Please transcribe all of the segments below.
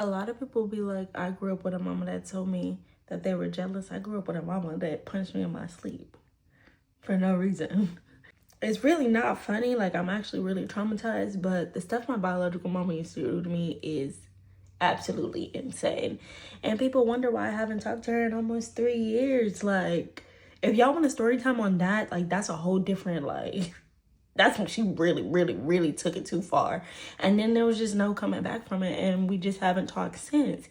A lot of people be like, I grew up with a mama that told me that they were jealous. I grew up with a mama that punched me in my sleep for no reason. It's really not funny. Like, I'm actually really traumatized, but the stuff my biological mama used to do to me is absolutely insane. And people wonder why I haven't talked to her in almost 3 years. Like, if y'all want a story time on that, like, that's a whole different, like, that's when she really, really, really took it too far. And then there was just no coming back from it. And we just haven't talked since.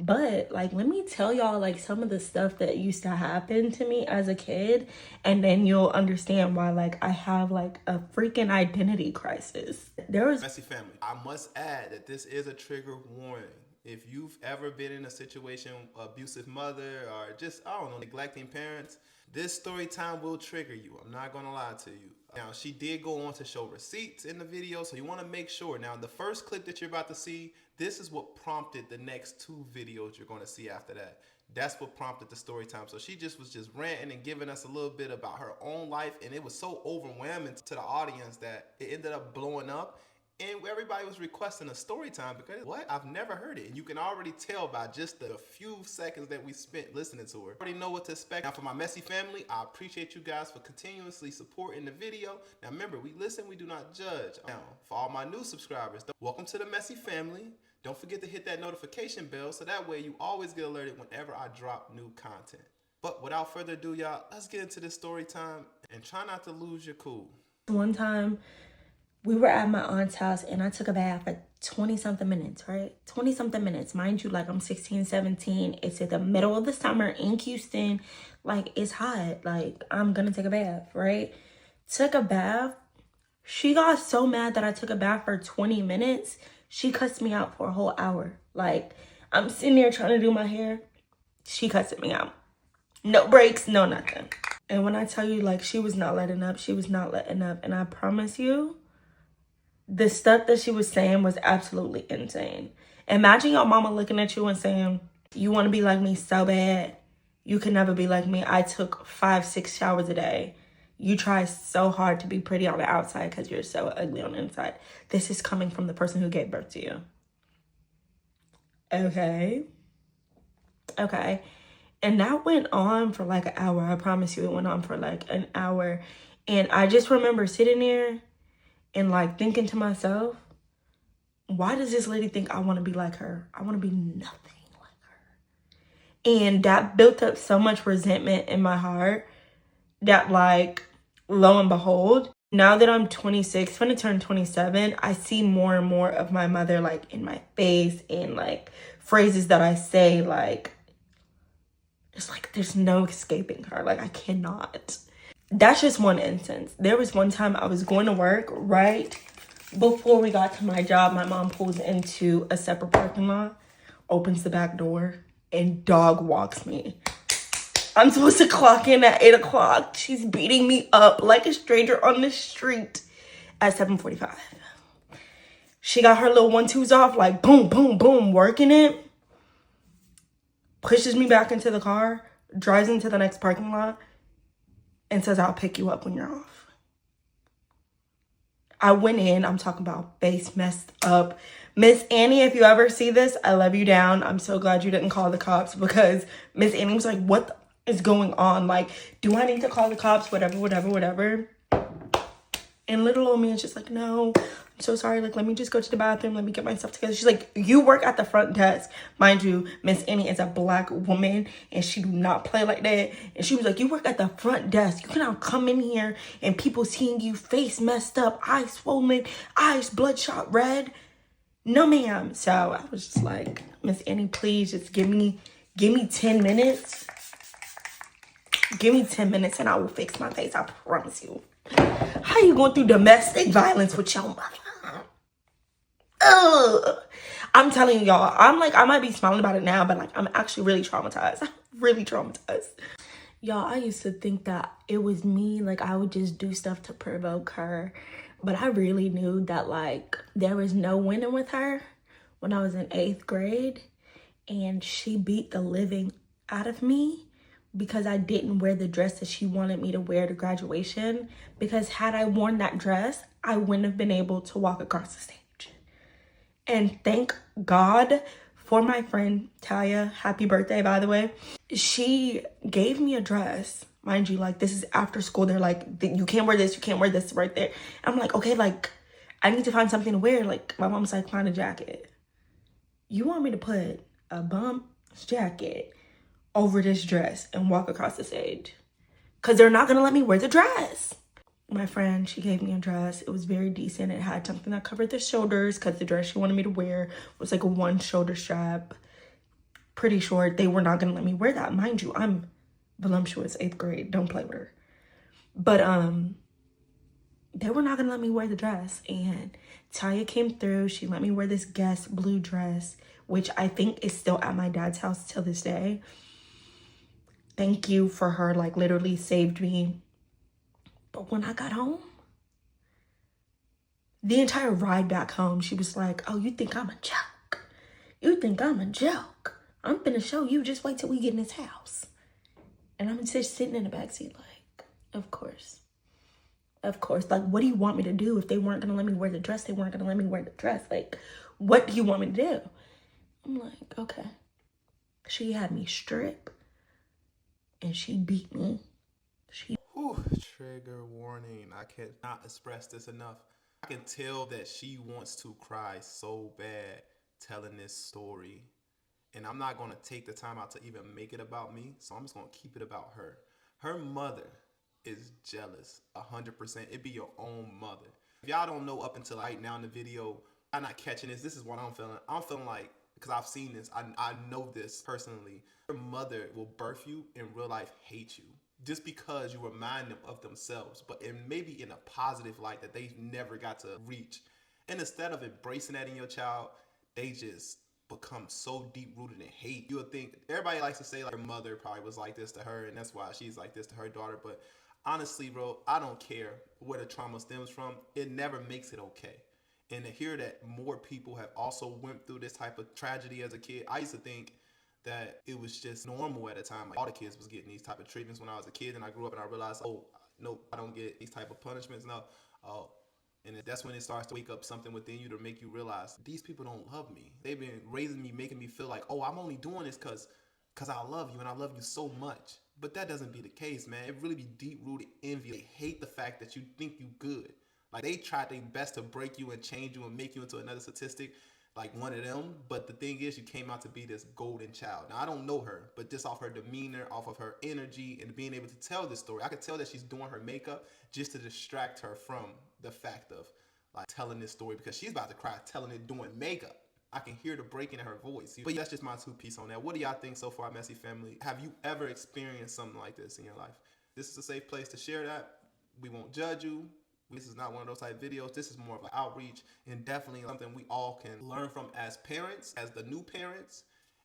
But, like, let me tell y'all, like, some of the stuff that used to happen to me as a kid. And then you'll understand why, like, I have, like, a freaking identity crisis. There was... Messy family, I must add that this is a trigger warning. If you've ever been in a situation, abusive mother, or just, I don't know, neglecting parents, this story time will trigger you. I'm not going to lie to you. Now, she did go on to show receipts in the video, so you want to make sure. Now, the first clip that you're about to see, this is what prompted the next 2 videos you're going to see after that. That's what prompted the story time. So she was just ranting and giving us a little bit about her own life, and it was so overwhelming to the audience that it ended up blowing up. And everybody was requesting a story time because what? I've never heard it. And you can already tell by just the few seconds that we spent listening to her. I already know what to expect. Now for my messy family, I appreciate you guys for continuously supporting the video. Now remember, we listen, we do not judge. Now for all my new subscribers, welcome to the messy family. Don't forget to hit that notification bell so that way you always get alerted whenever I drop new content. But without further ado, y'all, let's get into this story time and try not to lose your cool. One time, we were at my aunt's house and I took a bath for 20-something minutes, right? 20-something minutes. Mind you, like, I'm 16, 17. It's in the middle of the summer in Houston. Like, it's hot. Like, I'm gonna take a bath, right? Took a bath. She got so mad that I took a bath for 20 minutes. She cussed me out for a whole hour. Like, I'm sitting there trying to do my hair. She cussed me out. No breaks, no nothing. And when I tell you, like, she was not letting up. She was not letting up. And I promise you, the stuff that she was saying was absolutely insane. Imagine your mama looking at you and saying, you want to be like me so bad. You can never be like me. I took 5-6 showers a day. You try so hard to be pretty on the outside because you're so ugly on the inside. This is coming from the person who gave birth to you. Okay. And that went on for like an hour. I promise you, it went on for like an hour. And I just remember sitting there and like thinking to myself, why does this lady think I want to be like her? I want to be nothing like her. And that built up so much resentment in my heart that, like, lo and behold, now that I'm 26, gonna turn 27, I see more and more of my mother, like, in my face, and like phrases that I say, like, it's like there's no escaping her. Like, I cannot. That's just one instance. There was one time I was going to work, right before we got to my job. My mom pulls into a separate parking lot, opens the back door, and dog walks me. I'm supposed to clock in at 8 o'clock. She's beating me up like a stranger on the street at 7:45. She got her little 1-2s off, like boom, boom, boom, working it. Pushes me back into the car, drives into the next parking lot, and says, I'll pick you up when you're off. I went in, I'm talking about face messed up. Miss Annie, if you ever see this, I love you down. I'm so glad you didn't call the cops, because Miss Annie was like, what is going on? Like, do I need to call the cops? Whatever. And little old me is just like, no, I'm so sorry. Like, let me just go to the bathroom. Let me get myself together. She's like, you work at the front desk. Mind you, Miss Annie is a Black woman and she do not play like that. And she was like, you work at the front desk. You cannot come in here and people seeing you face messed up, eyes swollen, eyes bloodshot red. No, ma'am. So I was just like, Miss Annie, please just give me 10 minutes. Give me 10 minutes and I will fix my face. I promise you. How you going through domestic violence with your mother? Ugh. I'm telling you, y'all, I'm like, I might be smiling about it now, but like, I'm actually really traumatized. Really traumatized. Y'all, I used to think that it was me. Like, I would just do stuff to provoke her. But I really knew that, like, there was no winning with her when I was in 8th grade. And she beat the living out of me because I didn't wear the dress that she wanted me to wear to graduation. Because had I worn that dress, I wouldn't have been able to walk across the stage. And thank God for my friend Talia, happy birthday, by the way. She gave me a dress. Mind you, like, this is after school. They're like, you can't wear this, you can't wear this right there. I'm like, okay, like, I need to find something to wear. Like, my mom's like, find a jacket. You want me to put a bump jacket over this dress and walk across the stage? Because they're not going to let me wear the dress. My friend, she gave me a dress. It was very decent. It had something that covered the shoulders because the dress she wanted me to wear was like a one shoulder strap. Pretty short. They were not going to let me wear that. Mind you, I'm voluptuous, 8th grade. Don't play with her. But they were not going to let me wear the dress. And Talia came through. She let me wear this Guess blue dress, which I think is still at my dad's house till this day. Thank you for her, like, literally saved me. But when I got home, the entire ride back home, she was like, oh, you think I'm a joke? You think I'm a joke? I'm finna show you. Just wait till we get in this house. And I'm just sitting in the backseat like, of course. Of course. Like, what do you want me to do? If they weren't going to let me wear the dress, they weren't going to let me wear the dress. Like, what do you want me to do? I'm like, okay. She had me strip. And she beat me. Whew, trigger warning. I cannot express this enough. I can tell that she wants to cry so bad telling this story. And I'm not going to take the time out to even make it about me. So I'm just going to keep it about her. Her mother is jealous 100%. It be your own mother. If y'all don't know up until right now in the video, I'm not catching this. This is what I'm feeling. I'm feeling like, because I've seen this, I know this personally. Your mother will birth you in real life hate you. Just because you remind them of themselves, but it may be in a positive light that they never got to reach. And instead of embracing that in your child, they just become so deep rooted in hate. You'll think, everybody likes to say like her mother probably was like this to her and that's why she's like this to her daughter. But honestly, bro, I don't care where the trauma stems from. It never makes it okay. And to hear that more people have also went through this type of tragedy as a kid, I used to think that it was just normal at a time. Like all the kids was getting these type of treatments when I was a kid, and I grew up and I realized, oh, no, I don't get these type of punishments now. Oh, and that's when it starts to wake up something within you to make you realize these people don't love me. They've been raising me, making me feel like, oh, I'm only doing this because I love you and I love you so much. But that doesn't be the case, man. It really be deep-rooted envy. They hate the fact that you think you good. Like they tried their best to break you and change you and make you into another statistic, like one of them. But the thing is, you came out to be this golden child. Now, I don't know her, but just off her demeanor, off of her energy, and being able to tell this story, I could tell that she's doing her makeup just to distract her from the fact of like telling this story, because she's about to cry telling it doing makeup. I can hear the breaking in her voice. But that's just my 2 piece on that. What do y'all think so far, Messy Family? Have you ever experienced something like this in your life? This is a safe place to share that. We won't judge you. This is not one of those type videos. This is more of an outreach and definitely something we all can learn from as parents, as the new parents.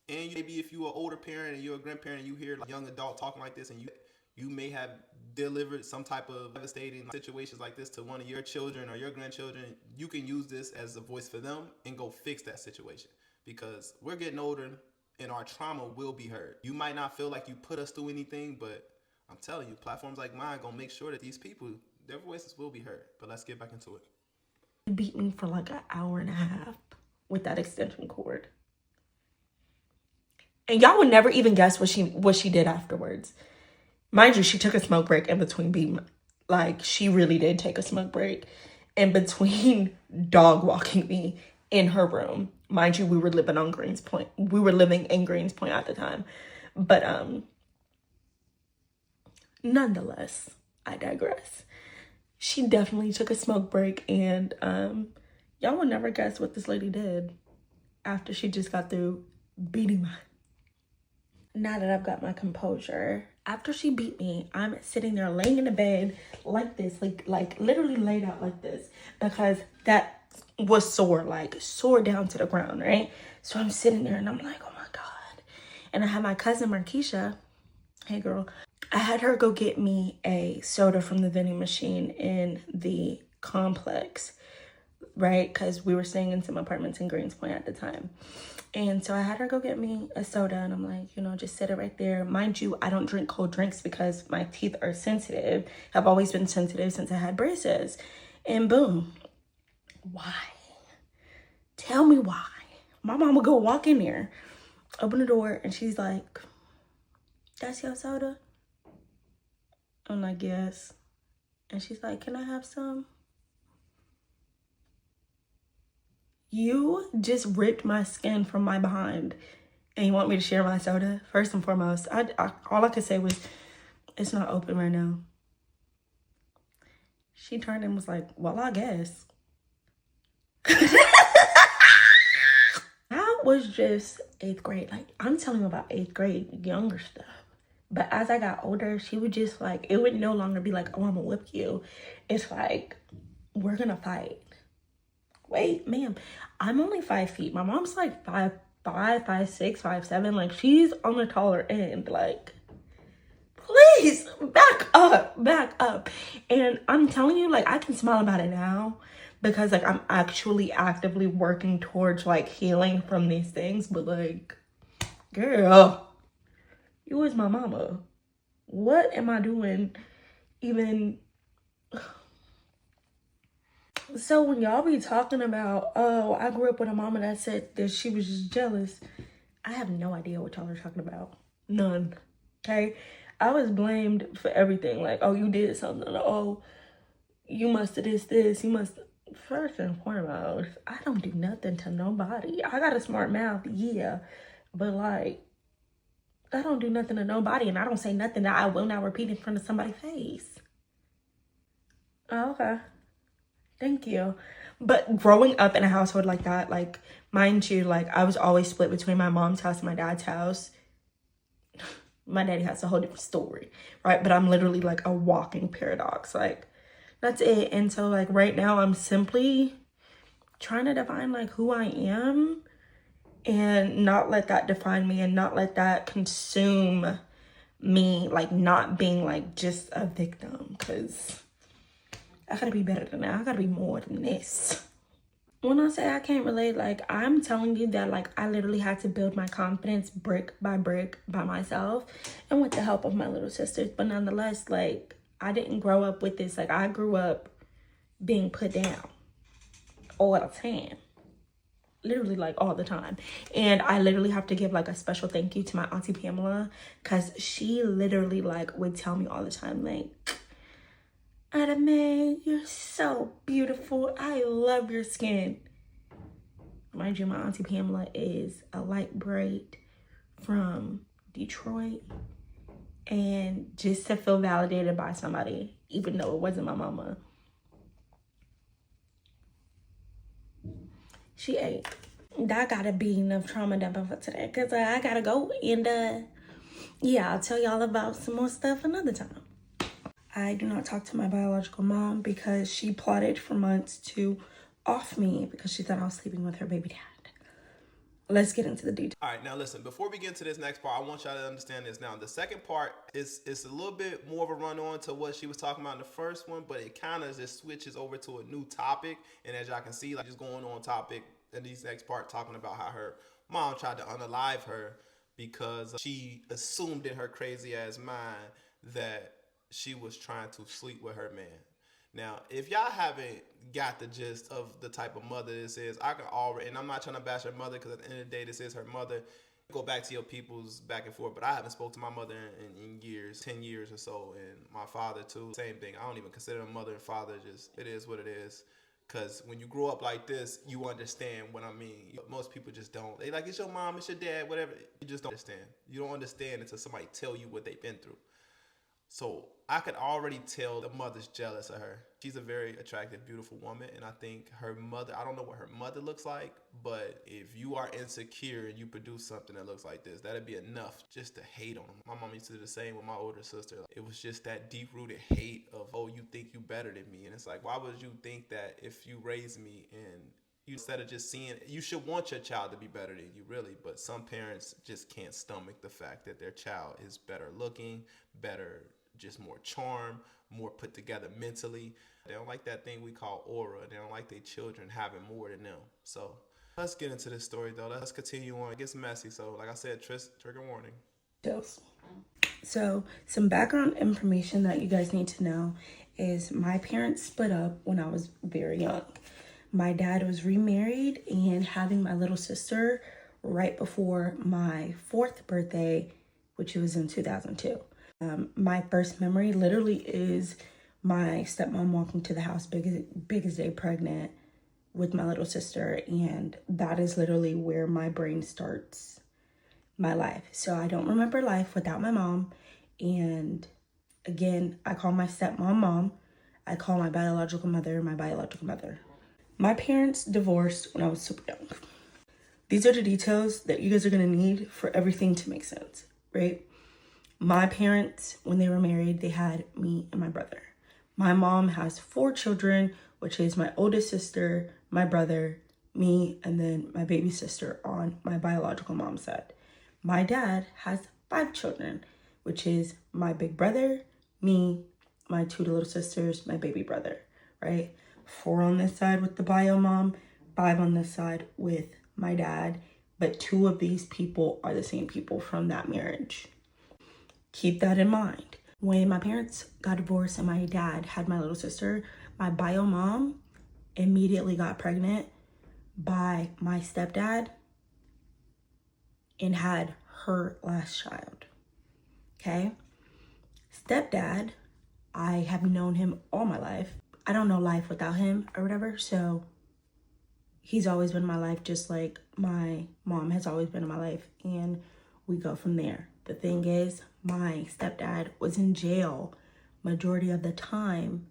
And maybe if you're an older parent and you're a grandparent and you hear a young adult talking like this and you may have delivered some type of devastating situations like this to one of your children or your grandchildren, you can use this as a voice for them and go fix that situation, because we're getting older and our trauma will be heard. You might not feel like you put us through anything, but I'm telling you, platforms like mine gonna make sure that these people, their voices will be heard. But let's get back into it. She beat me for like an hour and a half with that extension cord. And y'all would never even guess what she did afterwards. Mind you, she took a smoke break in between being, like, she really did take a smoke break in between dog walking me in her room. Mind you, we were living on Greenspoint. We were living in Greenspoint at the time. But nonetheless, I digress. She definitely took a smoke break, and y'all would never guess what this lady did after she just got through beating my... Now that I've got my composure, after she beat me, I'm sitting there laying in the bed like this, like literally laid out like this, because that was sore, like sore down to the ground, right? So I'm sitting there and I'm like, oh my God. And I had my cousin Markeisha, hey girl, I had her go get me a soda from the vending machine in the complex, right? Because we were staying in some apartments in Greenspoint at the time. And so I had her go get me a soda, and I'm like, you know, just sit it right there. Mind you, I don't drink cold drinks because my teeth are sensitive. I've always been sensitive since I had braces. And boom. Why? Tell me why. My mom would go walk in there, open the door, and she's like, "That's your soda?" I'm like, "Yes." And she's like, "Can I have some?" You just ripped my skin from my behind, and you want me to share my soda? First and foremost, all I could say was, "It's not open right now." She turned and was like, "Well, I guess." That was just 8th grade. Like, I'm telling you about 8th grade, younger stuff. But as I got older, she would just like, it would no longer be like, "Oh, I'm gonna whip you." It's like, "We're gonna fight." Wait, ma'am, I'm only 5 feet. My mom's like 5'5", 5'6", 5'7". Like, she's on the taller end. Like, please back up, back up. And I'm telling you, like, I can smile about it now because like I'm actually actively working towards like healing from these things. But like, girl, you was my mama. What am I doing even? So when y'all be talking about, "Oh, I grew up with a mama that said that she was just jealous," I have no idea what y'all are talking about. None. Okay? I was blamed for everything. Like, "Oh, you did something." "Oh, you must have this. You must." First and foremost, I don't do nothing to nobody. I got a smart mouth, yeah. But like, I don't do nothing to nobody, and I don't say nothing that I will not repeat in front of somebody's face. Oh, okay. Thank you. But growing up in a household like that, like, mind you, like, I was always split between my mom's house and my dad's house. My daddy has a whole different story, right? But I'm literally like a walking paradox. Like, that's it. And so, like, right now, I'm simply trying to define, like, who I am and not let that define me and not let that consume me, like, not being, like, just a victim. Because I gotta be better than that. I gotta be more than this. When I say I can't relate, like, I'm telling you that, like, I literally had to build my confidence brick by myself and with the help of my little sisters. But nonetheless, like, I didn't grow up with this. Like, I grew up being put down all the time. Literally, like, all the time. And I literally have to give, like, a special thank you to my auntie Pamela, because she literally, like, would tell me all the time, like, "Adame, you're so beautiful. I love your skin." Mind you, my auntie Pamela is a light braid from Detroit. And just to feel validated by somebody, even though it wasn't my mama, she ate. That gotta be enough trauma dumping for today, because I gotta go. And yeah, I'll tell y'all about some more stuff another time. I do not talk to my biological mom because she plotted for months to off me because she thought I was sleeping with her baby dad. Let's get into the details. All right, now listen. Before we get into this next part, I want y'all to understand this. Now, the second part is a little bit more of a run on to what she was talking about in the first one, but it kind of just switches over to a new topic. And as y'all can see, like, just going on topic in these next part, talking about how her mom tried to unalive her because she assumed in her crazy ass mind that she was trying to sleep with her man. Now, if y'all haven't got the gist of the type of mother this is, I can already, and I'm not trying to bash her mother because at the end of the day, this is her mother. Go back to your people's back and forth, but I haven't spoke to my mother in years, 10 years or so, and my father too. Same thing. I don't even consider them mother and father. Just, it is what it is. Because when you grow up like this, you understand what I mean. Most people just don't. They like, it's your mom, it's your dad, whatever. You just don't understand. You don't understand until somebody tell you what they've been through. So I could already tell the mother's jealous of her. She's a very attractive, beautiful woman, and I think her mother, I don't know what her mother looks like, but if you are insecure and you produce something that looks like this, that'd be enough just to hate on them. My mom used to do the same with my older sister. It was just that deep-rooted hate of, "Oh, you think you better than me." And it's like, why would you think that if you raise me and you, instead of just seeing, you should want your child to be better than you, really. But some parents just can't stomach the fact that their child is better looking, better, just more charm, more put together mentally. They don't like that thing we call aura. They don't like their children having more than them. So let's get into this story, though. Let's continue on. It gets messy. So like I said, trigger warning. So some background information that you guys need to know is my parents split up when I was very young. My dad was remarried and having my little sister right before my 4th birthday, which was in 2002. My first memory literally is my stepmom walking to the house big as day pregnant with my little sister, and that is literally where my brain starts my life. So I don't remember life without my mom. And again, I call my stepmom mom. I call my biological mother my biological mother. My parents divorced when I was super young. These are the details that you guys are going to need for everything to make sense, right? My parents, when they were married, they had me and my brother. My mom has 4 children, which is my oldest sister, my brother, me, and then my baby sister on my biological mom's side. My dad has 5 children, which is my big brother, me, my 2 little sisters, my baby brother, right? 4 on this side with the bio mom, 5 on this side with my dad, but 2 of these people are the same people from that marriage. Keep that in mind. When my parents got divorced and my dad had my little sister, my bio mom immediately got pregnant by my stepdad and had her last child. Okay? Stepdad, I have known him all my life. I don't know life without him or whatever, so he's always been in my life just like my mom has always been in my life, and we go from there. The thing is, my stepdad was in jail majority of the time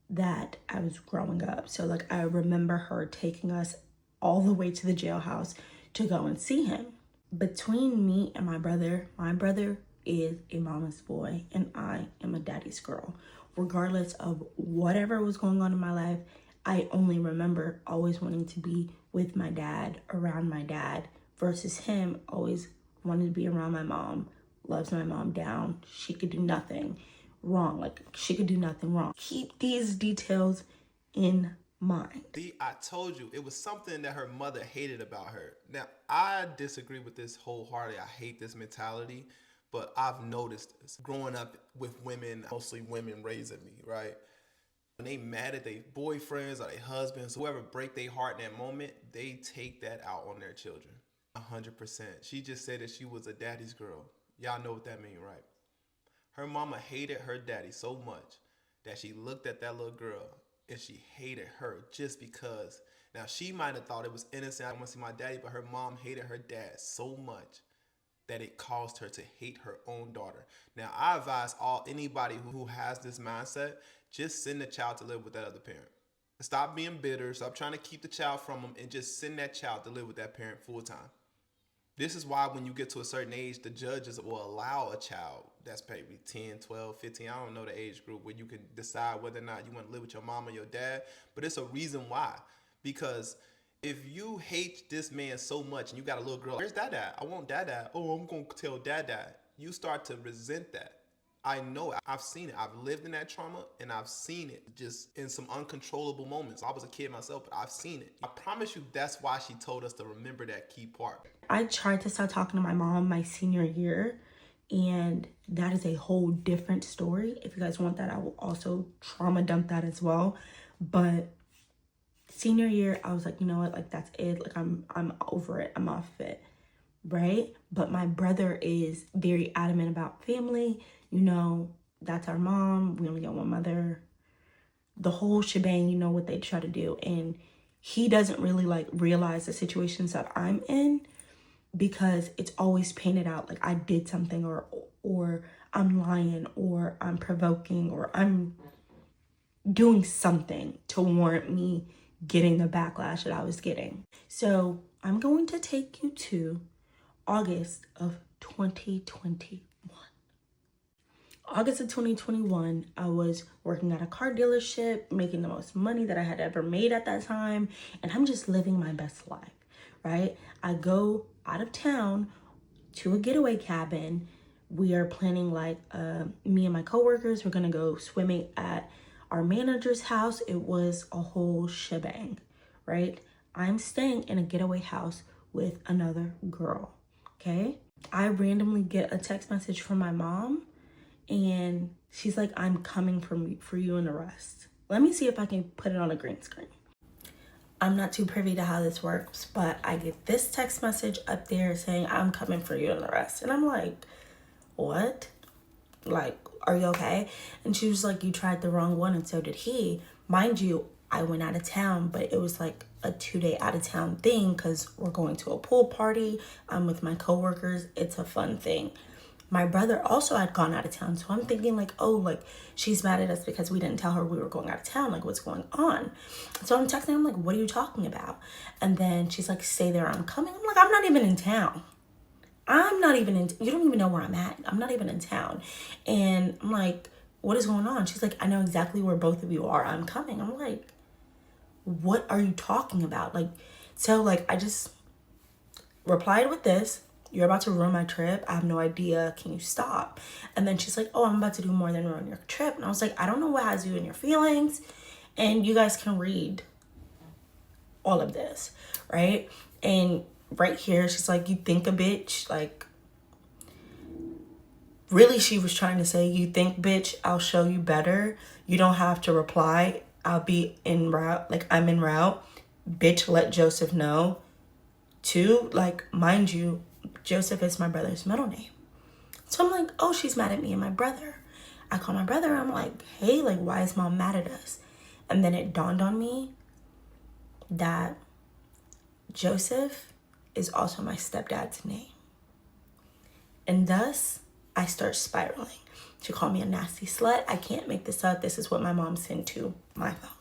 that I was growing up. So like I remember her taking us all the way to the jailhouse to go and see him. Between me and my brother is a mama's boy and I am a daddy's girl. Regardless of whatever was going on in my life, I only remember always wanting to be with my dad, around my dad, versus him always wanted to be around my mom, loves my mom down. She could do nothing wrong. Like, she could do nothing wrong. Keep these details in mind. See, I told you, it was something that her mother hated about her. Now, I disagree with this wholeheartedly. I hate this mentality, but I've noticed this. Growing up with women, mostly women raising me, right? When they mad at their boyfriends or their husbands, whoever break their heart in that moment, they take that out on their children. 100%. She just said that she was a daddy's girl. Y'all know what that means, right? Her mama hated her daddy so much that she looked at that little girl and she hated her just because. Now, she might have thought it was innocent. I want to see my daddy, but her mom hated her dad so much that it caused her to hate her own daughter. Now, I advise anybody who has this mindset, just send the child to live with that other parent. Stop being bitter. Stop trying to keep the child from them and just send that child to live with that parent full time. This is why when you get to a certain age, the judges will allow a child that's maybe 10, 12, 15, I don't know the age group, where you can decide whether or not you want to live with your mom or your dad. But it's a reason why. Because if you hate this man so much and you got a little girl, where's dad at? I want dad at. Oh, I'm going to tell dad that. You start to resent that. I know it. I've seen it. I've lived in that trauma and I've seen it just in some uncontrollable moments. I was a kid myself, but I've seen it. I promise you that's why she told us to remember that key part. I tried to start talking to my mom my senior year, and that is a whole different story. If you guys want that, I will also trauma dump that as well. But senior year, I was like, you know what? Like, that's it. Like, I'm over it. I'm off it. Right? But my brother is very adamant about family. You know, that's our mom. We only got one mother. The whole shebang, you know what they try to do. And he doesn't really like realize the situations that I'm in, because it's always painted out like I did something, or I'm lying, or I'm provoking, or I'm doing something to warrant me getting the backlash that I was getting. So I'm going to take you to August of 2021. August of 2021, I was working at a car dealership, making the most money that I had ever made at that time, and I'm just living my best life, right? I go out of town to a getaway cabin. We are planning, like, me and my coworkers, we're gonna go swimming at our manager's house. It was a whole shebang, right? I'm staying in a getaway house with another girl, okay? I randomly get a text message from my mom, and she's like, I'm coming for you and the rest. Let me see if I can put it on a green screen. I'm not too privy to how this works, but I get this text message up there saying, I'm coming for you and the rest. And I'm like, what? Like, are you okay? And she was like, you tried the wrong one and so did he. Mind you, I went out of town, but it was like a 2-day out of town thing because we're going to a pool party. I'm with my coworkers. It's a fun thing. My brother also had gone out of town. So I'm thinking like, oh, like she's mad at us because we didn't tell her we were going out of town. Like, what's going on? So I'm texting him like, what are you talking about? And then she's like, stay there, I'm coming. I'm like, I'm not even in town. I'm not even in, you don't even know where I'm at. I'm not even in town. And I'm like, what is going on? She's like, I know exactly where both of you are. I'm coming. I'm like, what are you talking about? Like, so like, I just replied with this. You're about to ruin my trip. I have no idea. Can you stop? And then she's like, oh, I'm about to do more than ruin your trip. And I was like, I don't know what has you in your feelings. And you guys can read all of this, right? And right here, she's like, you think a bitch, like, really she was trying to say, you think bitch, I'll show you better. You don't have to reply. I'll be en route, like I'm en route. Bitch, let Joseph know. Two, like, mind you, Joseph is my brother's middle name. So I'm like, oh, she's mad at me and my brother. I call my brother. I'm like, hey, like, why is mom mad at us? And then it dawned on me that Joseph is also my stepdad's name. And thus, I start spiraling. She called me a nasty slut. I can't make this up. This is what my mom sent to my phone.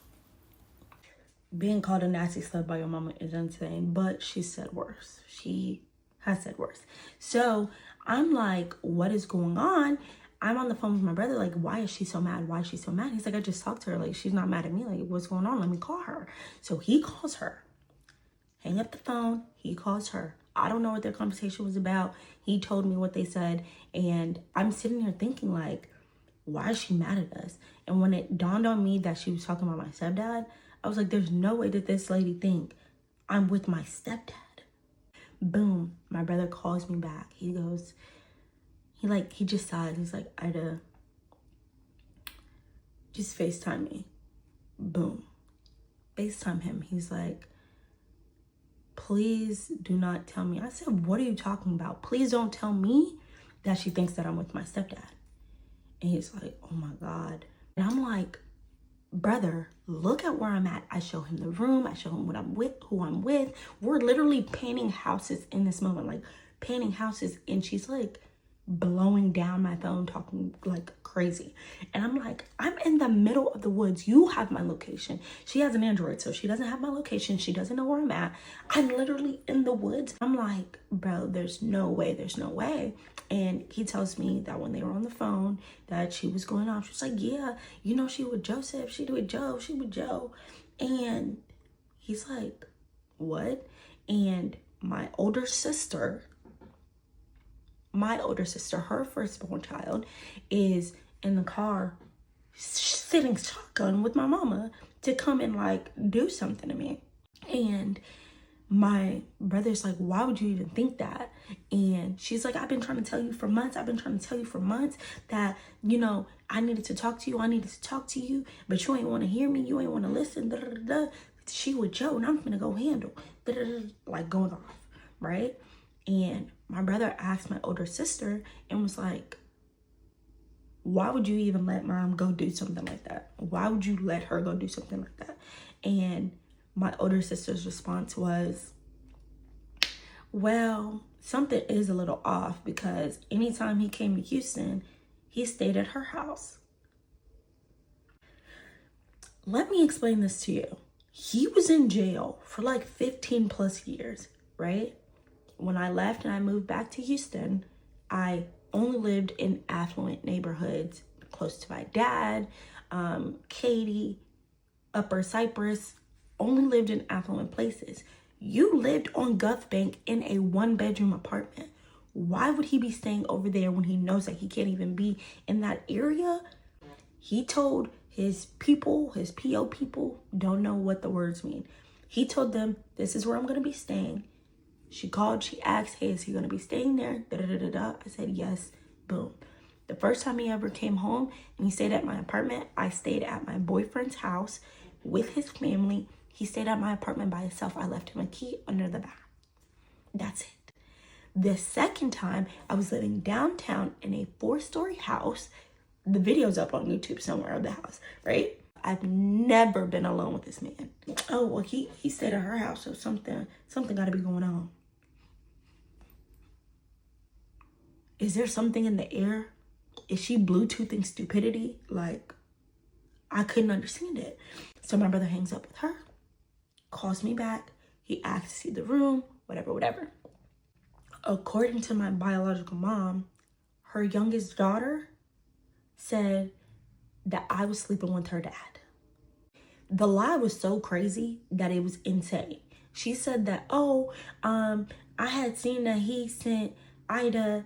Being called a nasty slut by your mama is insane, but she said worse. She has said worse. So I'm like, what is going on? I'm on the phone with my brother, like, why is she so mad? Why is she so mad? He's like, I just talked to her. Like, she's not mad at me. Like, what's going on? Let me call her. So he calls her. Hang up the phone. He calls her. I don't know what their conversation was about. He told me what they said. And I'm sitting there thinking, like, why is she mad at us? And when it dawned on me that she was talking about my stepdad, I was like, there's no way that this lady think I'm with my stepdad. Boom. My brother calls me back. He goes, he just sighs. He's like, Ida, just FaceTime me. Boom. FaceTime him. He's like, please do not tell me. I said, what are you talking about? Please don't tell me that she thinks that I'm with my stepdad. And he's like, oh my God. And I'm like, brother, look at where I'm at. I show him the room. I show him what I'm with, who I'm with. We're literally painting houses in this moment, like painting houses. And she's like blowing down my phone, talking like crazy. And I'm like, I'm in the middle of the woods. You have my location. She has an Android, so she doesn't have my location. She doesn't know where I'm at. I'm literally in the woods. I'm like, bro, there's no way. There's no way. And he tells me that when they were on the phone, that she was going off. She was like, yeah, you know, she with Joseph. She with Joe. She with Joe. And he's like, what? And my older sister, her firstborn child, is in the car sitting shotgun with my mama to come and like do something to me. And my brother's like, why would you even think that? And she's like, I've been trying to tell you for months. That, you know, I needed to talk to you. But you ain't want to hear me. You ain't want to listen. Da, da, da, da. She with Joe and I'm gonna go handle. Da, da, da, like going off, right? And my brother asked my older sister and was like, why would you even let mom go do something like that? Why would you let her go do something like that? And my older sister's response was, well, something is a little off because anytime he came to Houston, he stayed at her house. Let me explain this to you. He was in jail for like 15 plus years, right? When I left and I moved back to Houston, I only lived in affluent neighborhoods close to my dad, Katy, Upper Cypress, only lived in affluent places. You lived on Guth Bank in a 1-bedroom apartment. Why would he be staying over there when he knows that he can't even be in that area? He told his people, his PO people, don't know what the words mean. He told them, this is where I'm going to be staying. She called, she asked, hey, is he going to be staying there? Da, da, da, da, da. I said, yes. Boom. The first time he ever came home and he stayed at my apartment, I stayed at my boyfriend's house with his family He stayed at my apartment by himself. I left him a key under the bath. That's it. The second time, I was living downtown in a 4-story house. The video's up on YouTube somewhere of the house, right? I've never been alone with this man. Oh, well, he stayed at her house, so something got to be going on. Is there something in the air? Is she Bluetoothing stupidity? Like, I couldn't understand it. So my brother hangs up with her, calls me back. He asks to see the room, whatever. According to my biological mom, her youngest daughter said that I was sleeping with her dad. The lie was so crazy that it was insane. She said that, I had seen that he sent Ida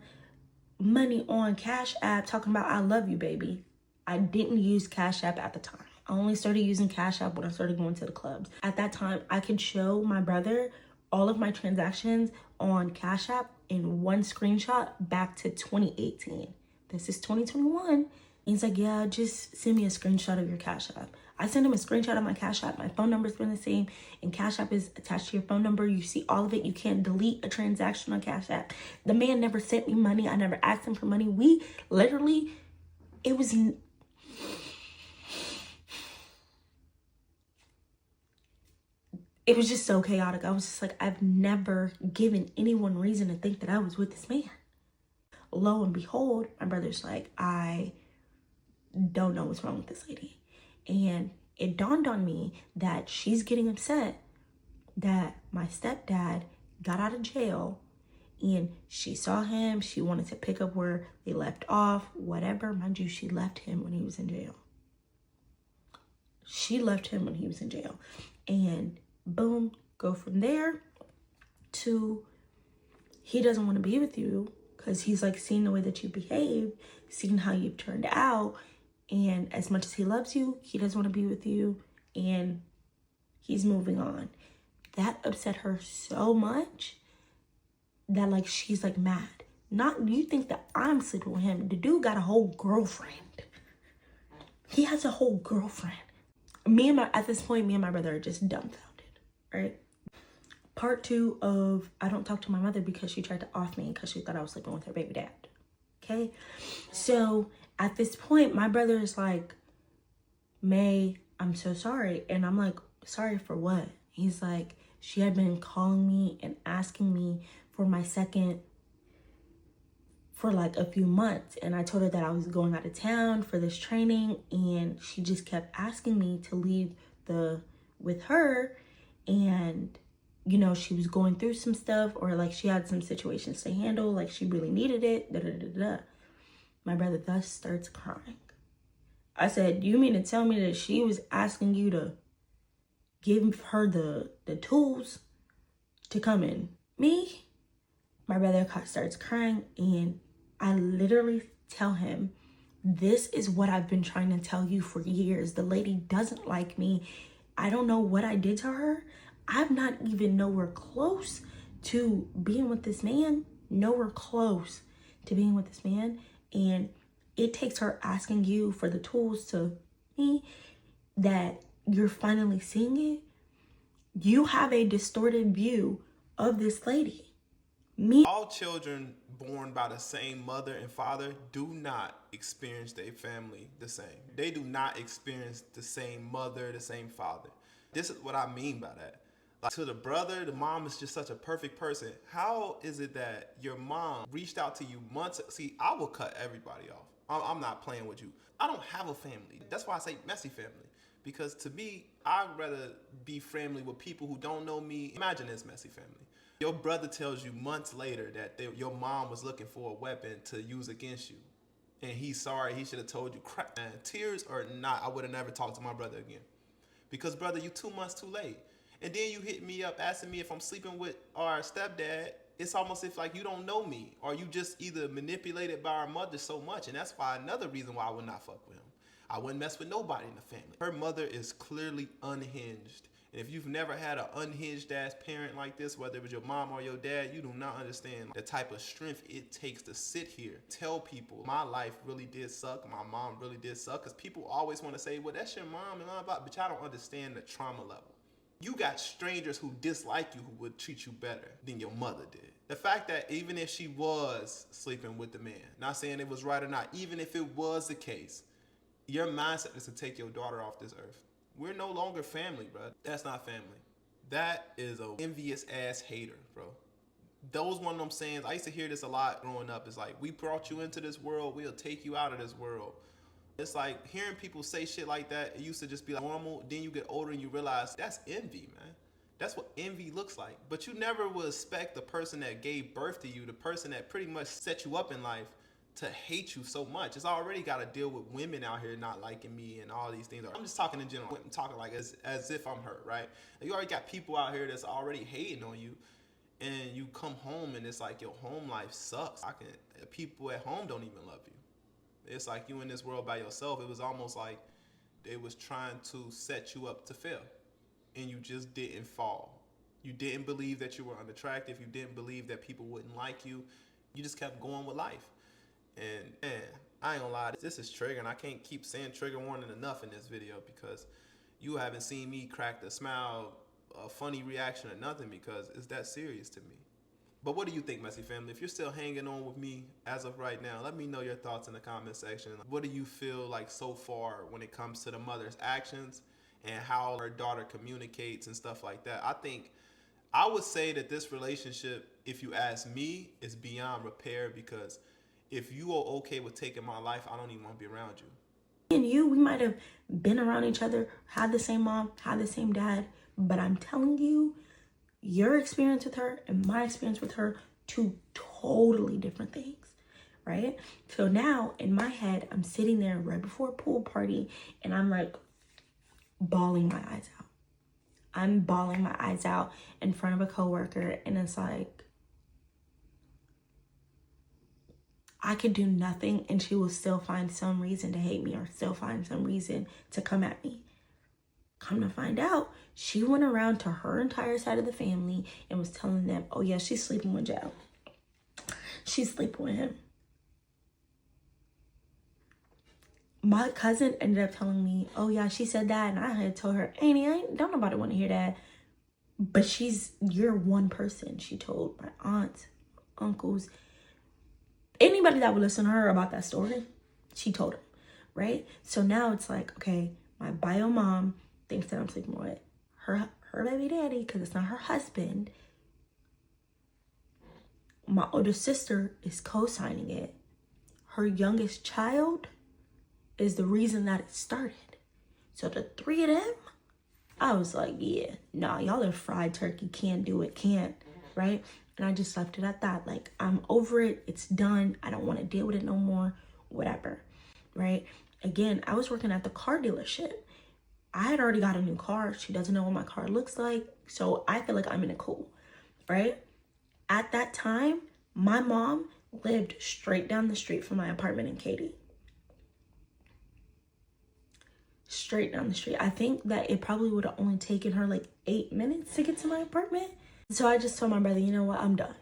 money on Cash App talking about I love you, baby. I didn't use Cash App at the time. I only started using Cash App when I started going to the clubs. At that time, I could show my brother all of my transactions on Cash App in one screenshot back to 2018. This is 2021. He's like, yeah, just send me a screenshot of your Cash App. I sent him a screenshot of my Cash App. My phone number's been the same, and Cash App is attached to your phone number. You see all of it. You can't delete a transaction on Cash App. The man never sent me money. I never asked him for money. We literally, it was just so chaotic. I was just like, I've never given anyone reason to think that I was with this man. Lo and behold, my brother's like, I don't know what's wrong with this lady. And it dawned on me that she's getting upset that my stepdad got out of jail and she saw him. She wanted to pick up where they left off, whatever. Mind you, she left him when he was in jail. And boom, go from there to he doesn't want to be with you because he's like seen the way that you behave, seen how you've turned out. And as much as he loves you, he doesn't want to be with you and he's moving on. That upset her so much that like she's like mad. Not you think that I'm sleeping with him. The dude got a whole girlfriend. He has a whole girlfriend. At this point, me and my brother are just dumbfounded, right? Part 2 of I don't talk to my mother because she tried to off me because she thought I was sleeping with her baby dad. Okay? So at this point, my brother is like, May, I'm so sorry. And I'm like, sorry for what? He's like, she had been calling me and asking me for my second for like a few months. And I told her that I was going out of town for this training. And she just kept asking me to leave with her. And, you know, she was going through some stuff or like she had some situations to handle. Like she really needed it. My brother thus starts crying. I said, you mean to tell me that she was asking you to give her the tools to come in? Me? My brother starts crying and I literally tell him, this is what I've been trying to tell you for years. The lady doesn't like me. I don't know what I did to her. I'm not even nowhere close to being with this man. Nowhere close to being with this man. And it takes her asking you for the tools to me that you're finally seeing it. You have a distorted view of this lady. All children born by the same mother and father do not experience their family the same. They do not experience the same mother, the same father. This is what I mean by that. Like to the brother, the mom is just such a perfect person. How is it that your mom reached out to you months? See, I will cut everybody off. I'm not playing with you. I don't have a family. That's why I say messy family. Because to me, I'd rather be friendly with people who don't know me. Imagine this messy family. Your brother tells you months later that your mom was looking for a weapon to use against you. And he's sorry, he should have told you crap. Man, tears or not, I would have never talked to my brother again. Because brother, you 2 months too late. And then you hit me up asking me if I'm sleeping with our stepdad. It's almost if like you don't know me or you just either manipulated by our mother so much. And that's why another reason why I would not fuck with him. I wouldn't mess with nobody in the family. Her mother is clearly unhinged. And if you've never had an unhinged ass parent like this, whether it was your mom or your dad, you do not understand the type of strength it takes to sit here, tell people my life really did suck, my mom really did suck. Because people always want to say, well, that's your mom and blah, blah, but y'all don't understand the trauma level. You got strangers who dislike you who would treat you better than your mother did. The fact that even if she was sleeping with the man, not saying it was right or not, even if it was the case, your mindset is to take your daughter off this earth. We're no longer family, bro. That's not family. That is a envious ass hater, bro. Those one of them sayings, I used to hear this a lot growing up. It's like, we brought you into this world, we'll take you out of this world. It's like hearing people say shit like that, it used to just be like normal. Then you get older and you realize that's envy, man. That's what envy looks like. But you never would expect the person that gave birth to you, the person that pretty much set you up in life, to hate you so much. It's already got to deal with women out here not liking me and all these things. I'm just talking in general. I'm talking like as if I'm hurt, right? You already got people out here that's already hating on you, and you come home and it's like your home life sucks. People at home don't even love you. It's like you in this world by yourself. It was almost like they was trying to set you up to fail, and you just didn't fall. You didn't believe that you were unattractive. You didn't believe that people wouldn't like you. You just kept going with life. And man, I ain't gonna lie, this is triggering. I can't keep saying trigger warning enough in this video because you haven't seen me crack the smile, a funny reaction or nothing, because it's that serious to me. But what do you think, Messy Family? If you're still hanging on with me as of right now, let me know your thoughts in the comment section. What do you feel like so far when it comes to the mother's actions and how her daughter communicates and stuff like that? I would say that this relationship, if you ask me, is beyond repair, because if you are okay with taking my life, I don't even want to be around you. And you, we might have been around each other, had the same mom, had the same dad, but I'm telling you, your experience with her and my experience with her, two totally different things, right? So now in my head, I'm sitting there right before a pool party and I'm like bawling my eyes out. I'm bawling my eyes out in front of a coworker, and it's like, I could do nothing and she will still find some reason to hate me or still find some reason to come at me. Come to find out, she went around to her entire side of the family and was telling them, oh yeah, she's sleeping with Joe. She's sleeping with him. My cousin ended up telling me, oh yeah, she said that. And I had told her, Annie, don't nobody want to hear that. But you're one person. She told my aunts, uncles, anybody that would listen to her about that story, she told them, right? So now it's like, okay, my bio mom thinks that I'm sleeping with her baby daddy because it's not her husband. My older sister is co-signing it. Her youngest child is the reason that it started. So the three of them, I was like, yeah, nah, y'all are fried turkey. Can't do it, can't, right? And I just left it at that. Like, I'm over it. It's done. I don't want to deal with it no more. Whatever, right? Again, I was working at the car dealership. I had already got a new car. She doesn't know what my car looks like. So I feel like I'm in a cool, right? At that time, my mom lived straight down the street from my apartment in Katy. Straight down the street. I think that it probably would have only taken her like 8 minutes to get to my apartment. So I just told my brother, you know what? I'm done.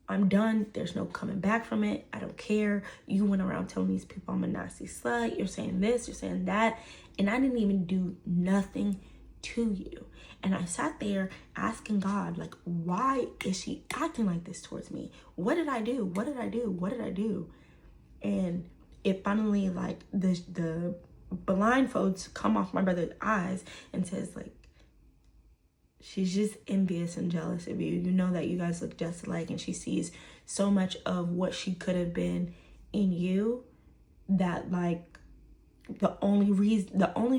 I'm done. There's no coming back from it. I don't care. You went around telling these people I'm a nasty slut. You're saying this, you're saying that. And I didn't even do nothing to you. And I sat there asking God, like, why is she acting like this towards me? What did I do? What did I do? What did I do? And it finally, like, the blindfolds come off my brother's eyes and says, like, she's just envious and jealous of you. You know that you guys look just alike, and she sees so much of what she could have been in you that, like, the only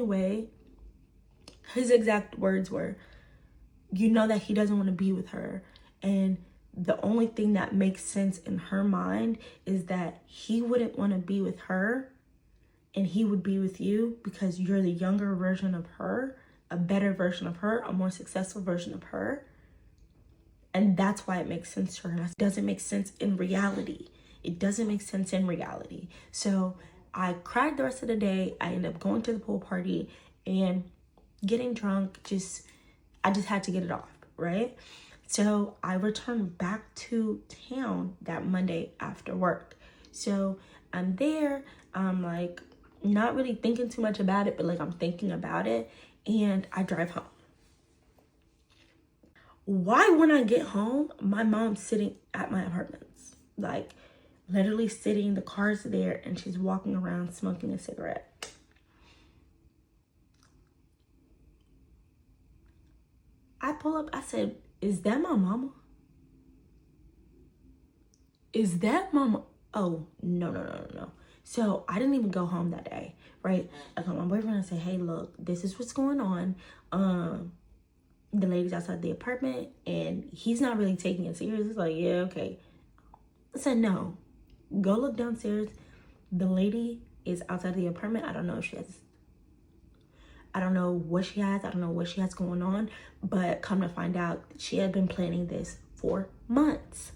way, his exact words were, you know that he doesn't want to be with her. And the only thing that makes sense in her mind is that he wouldn't want to be with her and he would be with you because you're the younger version of her, a better version of her, a more successful version of her. And that's why it makes sense to her. It doesn't make sense in reality. It doesn't make sense in reality. So I cried the rest of the day. I ended up going to the pool party and getting drunk. I just had to get it off, right? So I returned back to town that Monday after work. So I'm there. I'm like not really thinking too much about it, but like I'm thinking about it. And I drive home. Why, when I get home, my mom's sitting at my apartments, like literally sitting, the car's there, and she's walking around smoking a cigarette. I pull up, I said, is that my mama? Is that mama? Oh, no. So I didn't even go home that day, right? I called my boyfriend and said, hey, look, this is what's going on. The lady's outside the apartment and he's not really taking it serious. He's like, yeah, okay. I said, no, go look downstairs. The lady is outside the apartment. I don't know what she has. I don't know what she has going on, but come to find out, she had been planning this for months,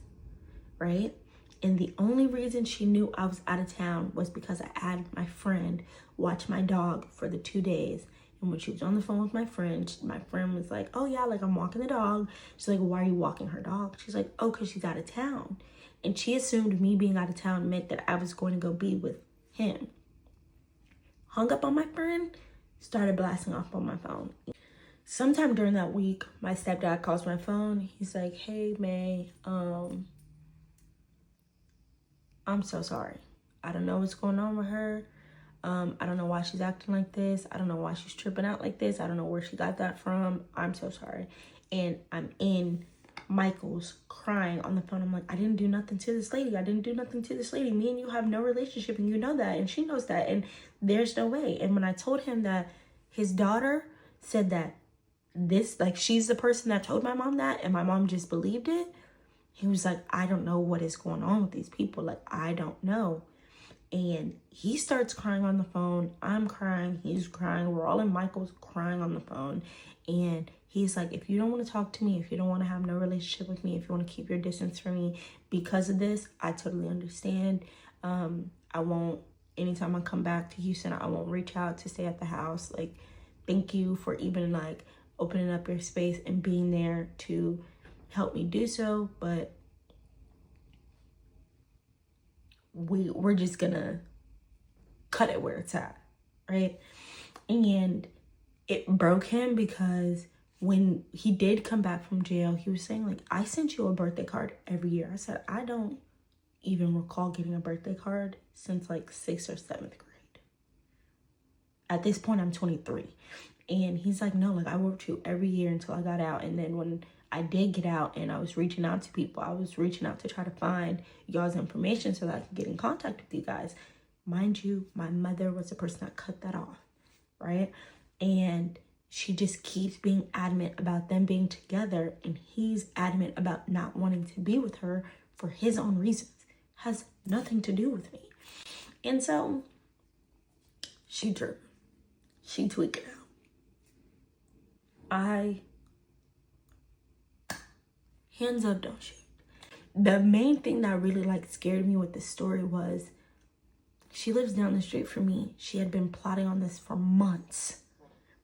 right? And the only reason she knew I was out of town was because I had my friend watch my dog for the 2 days. And when she was on the phone with my friend was like, oh yeah, like I'm walking the dog. She's like, why are you walking her dog? She's like, oh, because she's out of town. And she assumed me being out of town meant that I was going to go be with him. Hung up on my friend, started blasting off on my phone. Sometime during that week, my stepdad calls my phone. He's like, hey, May, I'm so sorry. I don't know what's going on with her. I don't know why she's acting like this. I don't know why she's tripping out like this. I don't know where she got that from. I'm so sorry. And I'm in Michael's crying on the phone. I'm like, I didn't do nothing to this lady. Me and you have no relationship and you know that. And she knows that. And there's no way. And when I told him that his daughter said that she's the person that told my mom that and my mom just believed it, he was like, I don't know what is going on with these people. Like, I don't know. And he starts crying on the phone. I'm crying. He's crying. We're all in Michael's crying on the phone. And he's like, if you don't want to talk to me, if you don't want to have no relationship with me, if you want to keep your distance from me because of this, I totally understand. I won't, anytime I come back to Houston, I won't reach out to stay at the house. Like, thank you for even like opening up your space and being there to help me do so. But we're just gonna cut it where it's at, right? And it broke him because when he did come back from jail, he was saying like, I sent you a birthday card every year. I said, I don't even recall getting a birthday card since like 6th or 7th grade. At this point, I'm 23. And he's like, no, like I worked you every year until I got out. And then when I did get out and I was reaching out to people, I was reaching out to try to find y'all's information so that I could get in contact with you guys. Mind you, my mother was the person that cut that off, right? And she just keeps being adamant about them being together, and he's adamant about not wanting to be with her for his own reasons. Has nothing to do with me. And so she tripped. She tweaked it out. Hands up, don't shoot. The main thing that really like scared me with this story was she lives down the street from me. She had been plotting on this for months.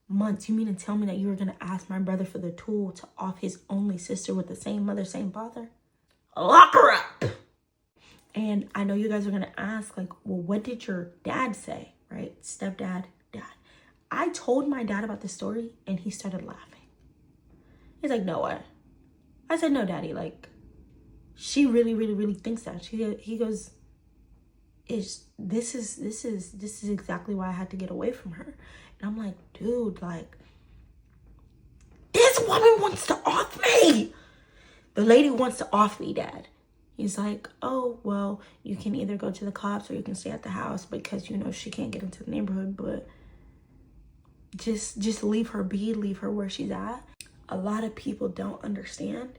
Months. You mean to tell me that you were going to ask my brother for the tool to off his only sister with the same mother, same father? Lock her up. And I know you guys are going to ask like, well, what did your dad say, right? Stepdad, dad. I told my dad about the story and he started laughing. He's like, no way. I said, no, daddy, like, she really thinks that. He goes, this is exactly why I had to get away from her. And I'm like, dude, like, this woman wants to off me. The lady wants to off me, dad. He's like, oh, well, you can either go to the cops or you can stay at the house because, you know, she can't get into the neighborhood, but just leave her be, leave her where she's at. A lot of people don't understand.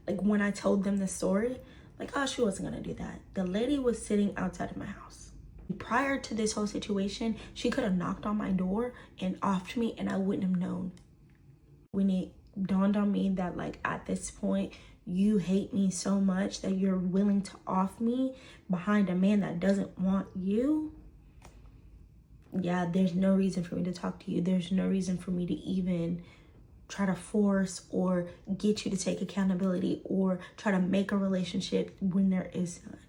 Like when I told them the story, like, oh, she wasn't gonna do that. The lady was sitting outside of my house. Prior to this whole situation, she could have knocked on my door and offed me and I wouldn't have known. When it dawned on me that like at this point, you hate me so much that you're willing to off me behind a man that doesn't want you. Yeah, there's no reason for me to talk to you. There's no reason for me to even try to force or get you to take accountability or try to make a relationship when there is none.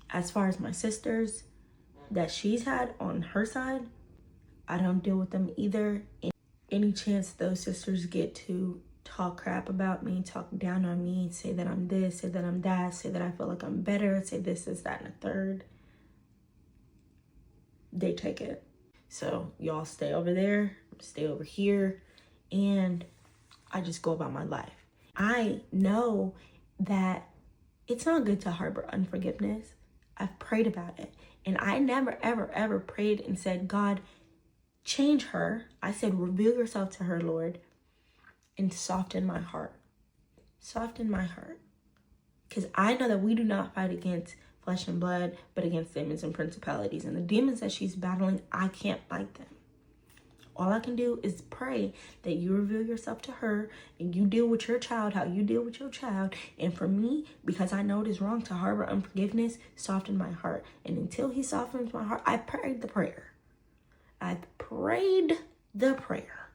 As far as my sisters that she's had on her side, I don't deal with them either. And any chance those sisters get to talk crap about me, talk down on me, say that I'm this, say that I'm that, say that I feel like I'm better, say this, that, and a third, they take it. So y'all stay over there, stay over here, and I just go about my life. I know that it's not good to harbor unforgiveness. I've prayed about it. And I never, ever, ever prayed and said, God, change her. I said, reveal yourself to her, Lord, and soften my heart. Soften my heart. Because I know that we do not fight against flesh and blood, but against demons and principalities. And the demons that she's battling, I can't fight them. All I can do is pray that you reveal yourself to her and you deal with your child how you deal with your child. And for me, because I know it is wrong to harbor unforgiveness, soften my heart. And until he softens my heart, I prayed the prayer. I prayed the prayer.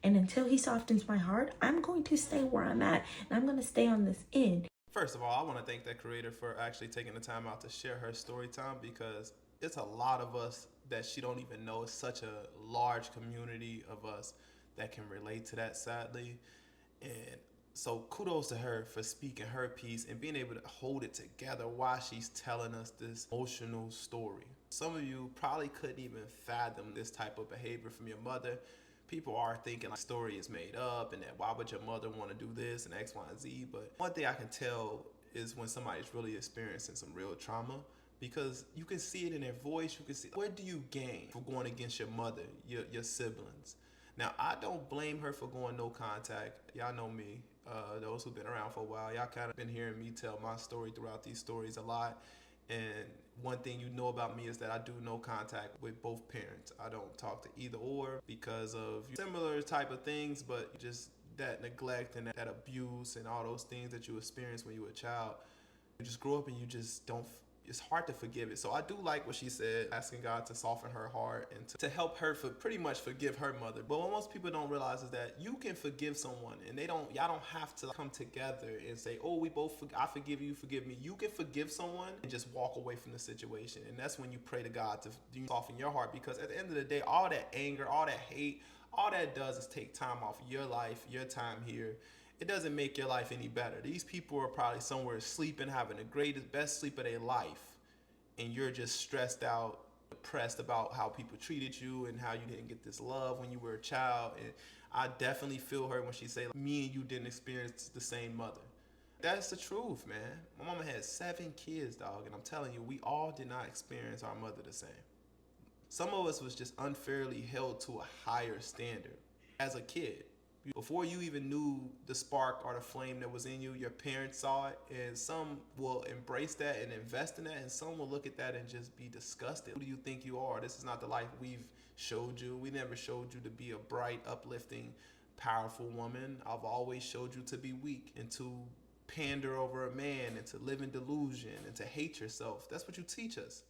And until he softens my heart, I'm going to stay where I'm at. And I'm going to stay on this end. First of all, I want to thank that creator for actually taking the time out to share her story time, because it's a lot of us that she don't even know. It's such a large community of us that can relate to that, sadly. And so kudos to her for speaking her piece and being able to hold it together while she's telling us this emotional story. Some of you probably couldn't even fathom this type of behavior from your mother. People are thinking like story is made up and that why would your mother want to do this and X, Y, and Z. But one thing I can tell is when somebody's really experiencing some real trauma, because you can see it in their voice. You can see, what do you gain for going against your mother, your siblings? Now, I don't blame her for going no contact. Y'all know me. Those who've been around for a while, y'all kind of been hearing me tell my story throughout these stories a lot. And one thing you know about me is that I do no contact with both parents. I don't talk to either or because of similar type of things, but just that neglect and that abuse and all those things that you experience when you were a child. You just grow up and you just don't, it's hard to forgive it. So I do like what she said, asking God to soften her heart and to help her for pretty much forgive her mother. But what most people don't realize is that you can forgive someone and y'all don't have to come together and say, oh, I forgive you, forgive me. You can forgive someone and just walk away from the situation. And that's when you pray to God to soften your heart, because at the end of the day, all that anger, all that hate, all that does is take time off your life, your time here. It doesn't make your life any better. These people are probably somewhere sleeping, having the greatest, best sleep of their life, and you're just stressed out, depressed about how people treated you and how you didn't get this love when you were a child. And I definitely feel her when she say, like, me and you didn't experience the same mother. That's the truth, man. My mama had 7 kids, dog, and I'm telling you, we all did not experience our mother the same. Some of us was just unfairly held to a higher standard as a kid. Before you even knew the spark or the flame that was in you, your parents saw it, and some will embrace that and invest in that, and some will look at that and just be disgusted. Who do you think you are? This is not the life we've showed you. We never showed you to be a bright, uplifting, powerful woman. I've always showed you to be weak and to pander over a man and to live in delusion and to hate yourself. That's what you teach us.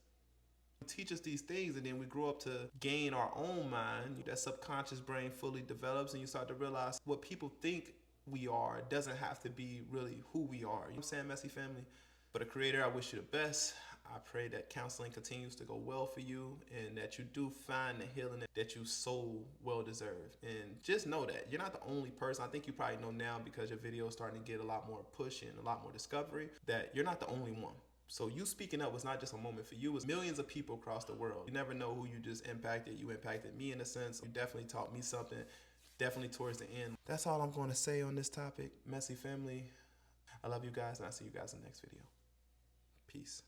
Teach us these things, and then we grow up to gain our own mind. That subconscious brain fully develops and you start to realize what people think we are doesn't have to be really who we are. You know what I'm saying, Messy family? But the creator, I wish you the best. I pray that counseling continues to go well for you and that you do find the healing that you so well deserve. And just know that you're not the only person. I think you probably know now, because your video is starting to get a lot more push and a lot more discovery, that you're not the only one. So you speaking up was not just a moment for you, it was millions of people across the world. You never know who you just impacted. You impacted me in a sense. You definitely taught me something, definitely towards the end. That's all I'm going to say on this topic, Messy family. I love you guys, and I'll see you guys in the next video. Peace.